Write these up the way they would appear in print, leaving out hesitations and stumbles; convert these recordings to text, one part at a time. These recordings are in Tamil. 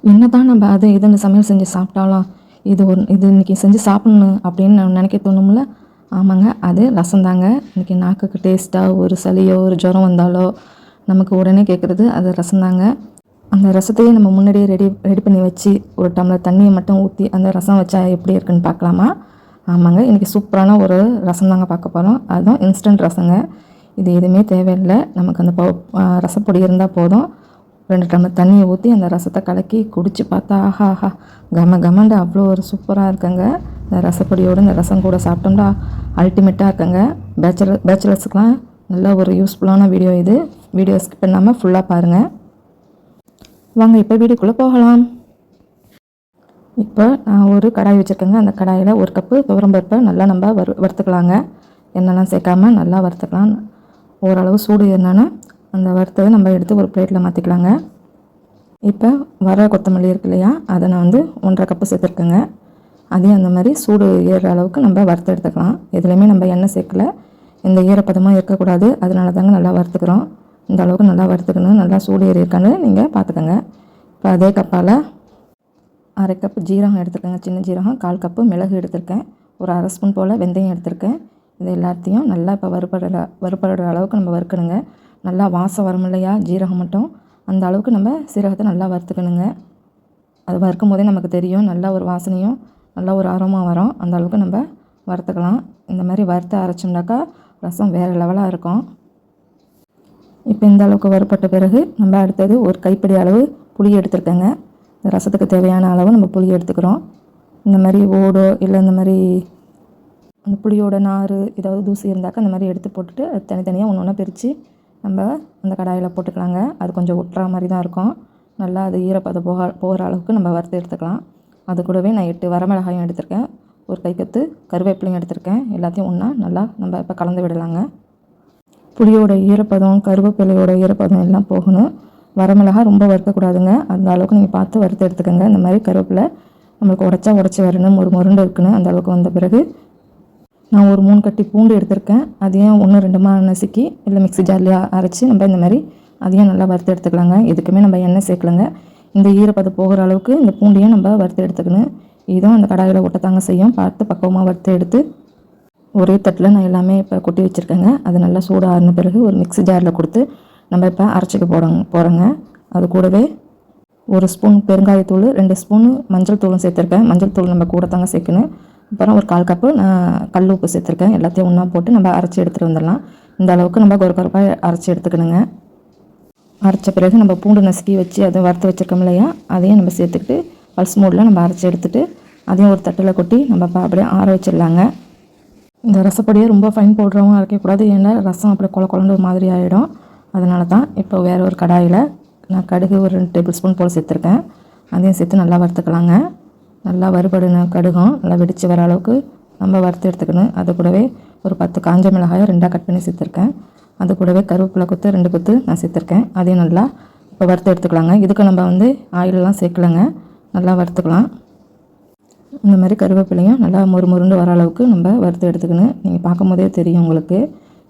என்ன தான் நம்ம அது இதுன்னு சமையல் செஞ்சு சாப்பிட்டாலும் இது இன்றைக்கி செஞ்சு சாப்பிட்ணும் அப்படின்னு நான் நினைக்க தோணும்ல. ஆமாங்க, அது ரசம் தாங்க. இன்றைக்கி நாக்குக்கு டேஸ்ட்டாக ஒரு சளியோ ஒரு ஜுரம் வந்தாலோ நமக்கு உடனே கேட்குறது அது ரசம் தாங்க. அந்த ரசத்தையே நம்ம முன்னாடியே ரெடி பண்ணி வச்சு ஒரு டம்ளர் தண்ணியை மட்டும் ஊற்றி அந்த ரசம் வச்சா எப்படி இருக்குன்னு பார்க்கலாமா? ஆமாங்க, இன்றைக்கி சூப்பரான ஒரு ரசம் தாங்க பார்க்க போகிறோம். அதுவும் இன்ஸ்டன்ட் ரசங்க. இது எதுவுமே தேவையில்லை, நமக்கு அந்த ரசப்பொடி இருந்தால் போதும். 2 டம்ளர் தண்ணியை ஊற்றி அந்த ரசத்தை கலக்கி குடித்து பார்த்தா ஆஹா ஆஹா கமண்டு அவ்வளோ ஒரு சூப்பராக இருக்குங்க. இந்த ரசப்பொடியோடு இந்த ரசம் கூட சாப்பிட்டோம்னா அல்டிமேட்டாக இருக்குங்க. பேச்சுலர்ஸுக்கெலாம் நல்ல ஒரு யூஸ்ஃபுல்லான வீடியோ இது. வீடியோ ஸ்கிப் பண்ணாமல் ஃபுல்லாக பாருங்கள். வாங்க இப்போ வீடியோக்குள்ளே போகலாம். இப்போ நான் ஒரு கடாய் வச்சுருக்கேங்க. அந்த கடாயில் 1 கப்பு துவரம்பருப்பை நல்லா நம்ம வறுத்துக்கலாங்க. எண்ணெய்லாம் சேர்க்காமல் நல்லா வறுத்துக்கலாம். ஓரளவு சூடு ஏறினா அந்த வறுத்ததை நம்ம எடுத்து ஒரு பிளேட்டில் மாற்றிக்கலாங்க. இப்போ வர கொத்தமல்லி இருக்கு இல்லையா, அதை நான் 1.5 கப்பு சேர்த்துருக்கேங்க. அதையும் அந்த மாதிரி சூடு ஏறுற அளவுக்கு நம்ம வறுத்து எடுத்துக்கலாம். எதுலேயுமே நம்ம எண்ணெய் சேர்க்கல, எந்த ஈரப்பதமாக இருக்கக்கூடாது. அதனால தாங்க நல்லா வறுத்துக்கிறோம். இந்த அளவுக்கு நல்லா வறுத்துக்கணும். நல்லா சூடு ஏறி இருக்கான்னு நீங்கள் பார்த்துக்கோங்க. இப்போ அதே கப்பால் 1/2 கப்பு ஜீரகம் எடுத்துருக்கேங்க, சின்ன ஜீரகம். 1/4 கப்பு மிளகு எடுத்திருக்கேன். ஒரு 1/2 ஸ்பூன் போல் வெந்தயம் எடுத்திருக்கேன். இது எல்லாத்தையும் நல்லா இப்போ வறுபடுற அளவுக்கு நம்ம வறுக்கணுங்க. நல்லா வாசம் வரும் இல்லையா, ஜீரகம் மட்டும், அந்த அளவுக்கு நம்ம சீரகத்தை நல்லா வறுத்துக்கணுங்க. அது வறுக்கும் போதே நமக்கு தெரியும், நல்லா ஒரு வாசனையும் நல்லா ஒரு அரோமா வரும். அந்த அளவுக்கு நம்ம வறுத்துக்கலாம். இந்த மாதிரி வறுத்து அரைச்சோம்னாக்கா ரசம் வேறு லெவலாக இருக்கும். இப்போ இந்த அளவுக்கு வறுப்பட்ட பிறகு நம்ம அடுத்தது ஒரு கைப்பிடி அளவு புளி எடுத்துருக்கேங்க. இந்த ரசத்துக்கு தேவையான அளவு நம்ம புளி எடுத்துக்கிறோம். இந்த மாதிரி ஓடோ இல்லை இந்த மாதிரி அந்த புளியோட நார் ஏதாவது தூசி இருந்தாக்கா அந்த மாதிரி எடுத்து போட்டுட்டு தனித்தனியாக ஒன்று ஒன்றா பிரித்து நம்ம அந்த கடாயில் போட்டுக்கலாங்க. அது கொஞ்சம் ஒட்டுற மாதிரி தான் இருக்கும். நல்லா அது ஈரப்பதம் போகிற அளவுக்கு நம்ம வறுத்து எடுத்துக்கலாம். அது கூடவே நான் 8 வரமிளகாயும் எடுத்திருக்கேன். ஒரு கைக்கத்து கருவேப்பிலையும் எடுத்திருக்கேன். எல்லாத்தையும் ஒன்றா நல்லா நம்ம இப்போ கலந்து விடலாங்க. புளியோட ஈரப்பதம் கருவேப்பிலையோட ஈரப்பதம் எல்லாம் போகணும். வரமிளகாய் ரொம்ப வறுக்கக்கூடாதுங்க. அந்த அளவுக்கு நீங்கள் பார்த்து வறுத்து எடுத்துக்கோங்க. இந்த மாதிரி கருவேப்பிலை நம்மளுக்கு உடச்சி வரணும், ஒரு முருண்டு இருக்கணும். அந்த அளவுக்கு வந்த பிறகு நான் ஒரு 3 கட்டி பூண்டு எடுத்திருக்கேன். அதையும் 1-2 நசுக்கி இல்லை மிக்ஸி ஜார்லேயே அரைச்சி நம்ம இந்த மாதிரி அதையும் நல்லா வறுத்து எடுத்துக்கலாங்க. எதுக்குமே நம்ம எண்ணெய் சேர்க்கலங்க. இந்த ஈரப்பதம் போகிற அளவுக்கு இந்த பூண்டையும் நம்ம வறுத்து எடுத்துக்கணும். இதுவும் அந்த கடாயில் ஒட்டத்தாங்க செய்யும். பார்த்து பக்குவமாக வறுத்து எடுத்து ஒரே தட்டில் நான் எல்லாமே இப்போ கொட்டி வச்சுருக்கேங்க. அது நல்லா சூடாகின பிறகு ஒரு மிக்ஸி ஜாரில் கொடுத்து நம்ம இப்போ அரைச்சிக்க போகிறோங்க. அது கூடவே 1 ஸ்பூன் பெருங்காயத்தூள், 2 ஸ்பூன் மஞ்சள் தூளும் சேர்த்துருக்கேன். மஞ்சள் தூள் நம்ம கூட தாங்க சேர்க்கணும். அப்புறம் ஒரு 1/4 கப்பு நான் கல் உப்பு சேர்த்துருக்கேன். எல்லாத்தையும் ஒன்றா போட்டு நம்ம அரைச்சி எடுத்துகிட்டு வந்துடலாம். இந்த அளவுக்கு நம்ம கொரப்பாக அரைச்சி எடுத்துக்கணுங்க. அரைச்ச பிறகு நம்ம பூண்டு நசுக்கி வச்சு அதை வறுத்து வச்சுருக்கோம் இல்லையா, அதையும் நம்ம சேர்த்துக்கிட்டு பல்ஸ் மோடில் நம்ம அரைச்சி எடுத்துகிட்டு அதையும் ஒரு தட்டில் கொட்டி நம்ம அப்படியே ஆற வச்சிடலாங்க. இந்த ரசப்பொடியை ரொம்ப ஃபைன் பவுடராகவும் அரைக்கக்கூடாது, ஏன்னா ரசம் அப்படியே குழம்பு ஒரு மாதிரி ஆகிடும். அதனால தான் இப்போ வேறு ஒரு கடாயில் நான் கடுகு ஒரு 2 டேபிள் ஸ்பூன் போல் சேர்த்துருக்கேன். அதையும் சேர்த்து நல்லா வறுத்துக்கலாங்க. நல்லா வறுபடுன கடுகும் நல்லா வெடித்து வர அளவுக்கு நம்ம வறுத்து எடுத்துக்கணும். அது கூடவே ஒரு 10 காஞ்ச மிளகாயை 2ஆக கட் பண்ணி சேர்த்துருக்கேன். அது கூடவே கருவேப்பிலை கொத்து 2 கொத்து நான் சேர்த்துருக்கேன். அதையும் நல்லா இப்போ வறுத்து எடுத்துக்கலாங்க. இதுக்கு நம்ம ஆயிலெலாம் சேர்க்கலைங்க, நல்லா வறுத்துக்கலாம். இந்த மாதிரி கருவேப்பிலையும் நல்லா முறுமுருண்டு வர அளவுக்கு நம்ம வறுத்து எடுத்துக்கணும். நீங்கள் பார்க்கும் போதே தெரியும் உங்களுக்கு.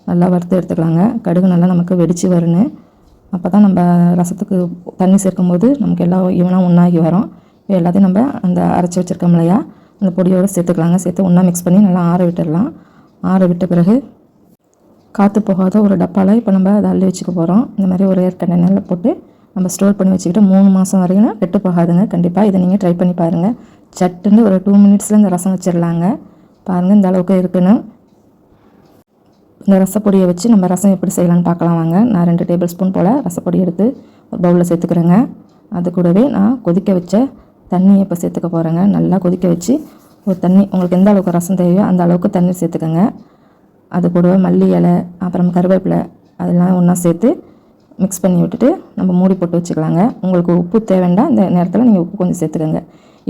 நல்லா வறுத்து எடுத்துக்கலாங்க. கடுகு நல்லா நமக்கு வெடித்து வரணும். அப்போ தான் நம்ம ரசத்துக்கு தண்ணி சேர்க்கும் போது நமக்கு எல்லாம் ஈவனாக ஒன்றாகி வரும். இப்போ எல்லாத்தையும் நம்ம அந்த அரைச்சி வச்சுருக்கோம் இல்லையா, அந்த பொடியோடு சேர்த்துக்கலாங்க. சேர்த்து ஒன்றா மிக்ஸ் பண்ணி நல்லா ஆற விட்டுடலாம். ஆற விட்ட பிறகு காற்று போகாத ஒரு டப்பாவில் இப்போ நம்ம அதை அள்ளி வச்சுக்க போகிறோம். இந்த மாதிரி ஒரு ஏர் கண்டெய்னரில் போட்டு நம்ம ஸ்டோர் பண்ணி வச்சுக்கிட்டு 3 மாதம் வரைக்கும் கெட்டு போகாதுங்க. கண்டிப்பாக இதை நீங்கள் ட்ரை பண்ணி பாருங்கள். சட்டுன்னு ஒரு 2 மினிட்ஸில் இந்த ரசம் வச்சிடலாங்க. பாருங்கள், இந்த அளவுக்கு இருக்குன்னு. இந்த ரசப்பொடியை வச்சு நம்ம ரசம் எப்படி செய்யலான்னு பார்க்கலாம் வாங்க. நான் 2 டேபிள் ஸ்பூன் போல் ரசப்பொடி எடுத்து ஒரு பவுலில் சேர்த்துக்கிறேங்க. அது கூடவே நான் கொதிக்க வச்ச தண்ணியை இப்போ சேர்த்துக்க போகிறேங்க. நல்லா கொதிக்க வச்சு ஒரு தண்ணி உங்களுக்கு எந்த அளவுக்கு ரசம் தேவையோ அந்த அளவுக்கு தண்ணி சேர்த்துக்கோங்க. அது கூடவே மல்லி இலை அப்புறம் கருவேப்பிலை அதெல்லாம் ஒன்றா சேர்த்து மிக்ஸ் பண்ணி விட்டுட்டு நம்ம மூடி போட்டு வச்சுக்கலாங்க. உங்களுக்கு உப்பு தேவைண்டா இந்த நேரத்தில் நீங்கள் உப்பு கொஞ்சம் சேர்த்துக்கோங்க.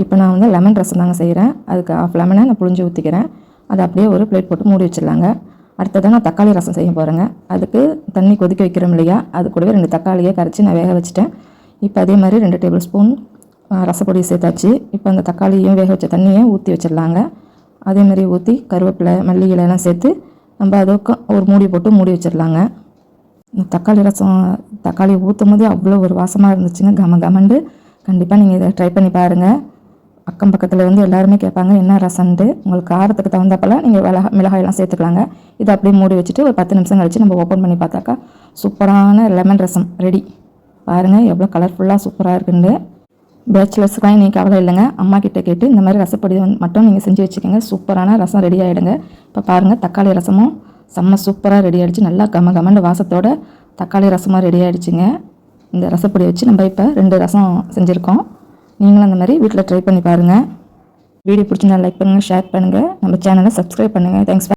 இப்போ நான் லெமன் ரசம் தாங்க செய்கிறேன். அதுக்கு 1/2 லெமனை நான் புழிஞ்சு ஊற்றிக்கிறேன். அதை அப்படியே ஒரு பிளேட் போட்டு மூடி வச்சிடலாங்க. அடுத்ததான் நான் தக்காளி ரசம் செய்ய போகிறேங்க. அதுக்கு தண்ணி கொதிக்க வைக்கிறோம் இல்லையா, அது கூடவே 2 தக்காளியை கரைச்சி நான் வேக வச்சுட்டேன். இப்போ அதே மாதிரி 2 டேபிள் ஸ்பூன் ரசப்பொடி சேர்த்தாச்சு. இப்போ அந்த தக்காளியும் வேக வச்ச தண்ணியை ஊற்றி வச்சிடலாங்க. அதேமாதிரி ஊற்றி கருவேப்பிலை மல்லி இலையெல்லாம் சேர்த்து நம்ம அதுக்கு ஒரு மூடி போட்டு மூடி வச்சிடலாங்க. தக்காளி ரசம் தக்காளி ஊற்றும் போதே அவ்வளோ ஒரு வாசமாக இருந்துச்சுங்க. கமண்டு கண்டிப்பாக நீங்கள் இதை ட்ரை பண்ணி பாருங்கள். அக்கம் பக்கத்தில் வந்து எல்லாருமே கேட்பாங்க என்ன ரசம்ன்ட்டு. உங்களுக்கு காரத்துக்கு தகுந்தப்பெல்லாம் நீங்கள் மிளகாயெல்லாம் சேர்த்துக்கலாங்க. இதை அப்படியே மூடி வச்சுட்டு ஒரு 10 நிமிஷம் கழித்து நம்ம ஓப்பன் பண்ணி பார்த்தாக்கா சூப்பரான லெமன் ரசம் ரெடி. பாருங்கள் எவ்வளோ கலர்ஃபுல்லாக சூப்பராக இருக்குன்னு. பேச்சுலர்ஸ்க்குலாம் நீங்கள் கவலை இல்லைங்க. அம்மா கிட்டே கேட்டு இந்த மாதிரி ரசப்பொடி மட்டும் நீங்கள் செஞ்சு வச்சுக்கோங்க. சூப்பரான ரசம் ரெடி ஆகிடுங்க. இப்போ பாருங்கள் தக்காளி ரசமும் செம்ம சூப்பராக ரெடி ஆகிடுச்சு. நல்லா கமண்டு வாசத்தோட தக்காளி ரசமாக ரெடி ஆகிடுச்சிங்க. இந்த ரசப்பொடி வச்சு நம்ம இப்போ 2 ரசம் செஞ்சுருக்கோம். நீங்களும் அந்த மாதிரி வீட்டில் ட்ரை பண்ணி பாருங்கள். வீடியோ பிடிச்சிருந்தா லைக் பண்ணுங்கள், ஷேர் பண்ணுங்கள், நம்ம சேனலை சப்ஸ்கிரைப் பண்ணுங்கள். தேங்க்ஸ்.